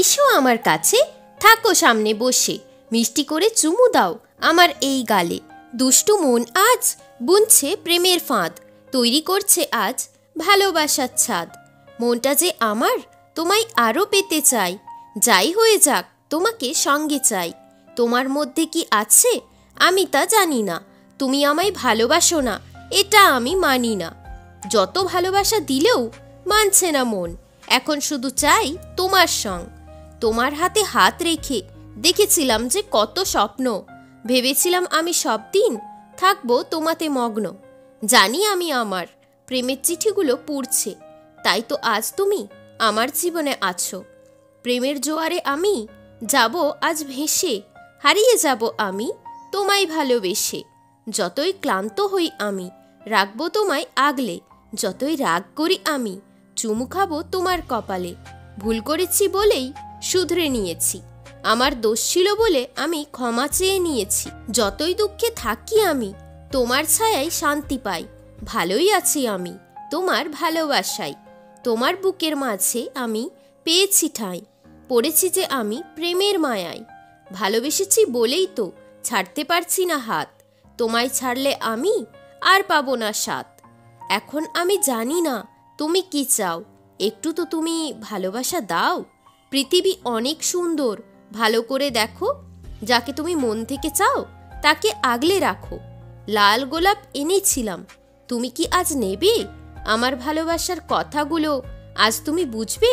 এসো আমার কাছে, থাকো সামনে বসে, মিষ্টি করে চুমু দাও আমার এই গালে। দুষ্টু মন আজ বুনছে প্রেমের ফাঁদ, তৈরি করছে আজ ভালোবাসার ছাদ। মনটা যে আমার তোমায় আরও পেতে চাই, যাই হয়ে যাক তোমাকে সঙ্গে চাই। তোমার মধ্যে কি আছে আমি তা জানি না, তুমি আমায় ভালোবাসো না এটা আমি মানি না। যত ভালোবাসা দিলেও মানছে না মন, এখন শুধু চাই তোমার সঙ্গ। তোমার হাতে হাত রেখে দেখেছিলাম যে কত স্বপ্ন, ভেবেছিলাম আমি সব দিন থাকবো তোমাতে মগ্ন। জানি আমি আমার প্রেমের চিঠিগুলো পড়ছে, তাই তো আজ তুমি আমার জীবনে আছো। প্রেমের জোয়ারে আমি যাব আজ ভেসে, হারিয়ে যাব আমি তোমায় ভালোবেসে। যতই ক্লান্ত হই আমি রাখবো তোমায় আগলে, যতই রাগ করি আমি চুমু খাবো তোমার কপালে। ভুল করেছি বলেই শুধরে নিয়েছি, আমার দোষ ছিল বলে আমি ক্ষমা চেয়ে নিয়েছি। যতই দুঃখে থাকি আমি তোমার ছায়ায় শান্তি পাই, ভালোই আছি আমি তোমার ভালোবাসায়। তোমার বুকের মাঝে আমি পেয়েছি ঠাঁই, পড়েছি যে আমি প্রেমের মায়ায়। ভালোবেসেছি বলেই তো ছাড়তে পারছি না হাত, তোমায় ছাড়লে আমি আর পাবো না সাথ। এখন আমি জানি না তুমি কি চাও, একটু তো তুমি ভালোবাসা দাও। পৃথিবী অনেক সুন্দর, ভালো করে দেখো, যাকে তুমি মন থেকে চাও তাকে আগলে রাখো। লাল গোলাপ এনেছিলাম, তুমি কি আজ নেবে? আমার ভালোবাসার কথাগুলো আজ তুমি বুঝবে?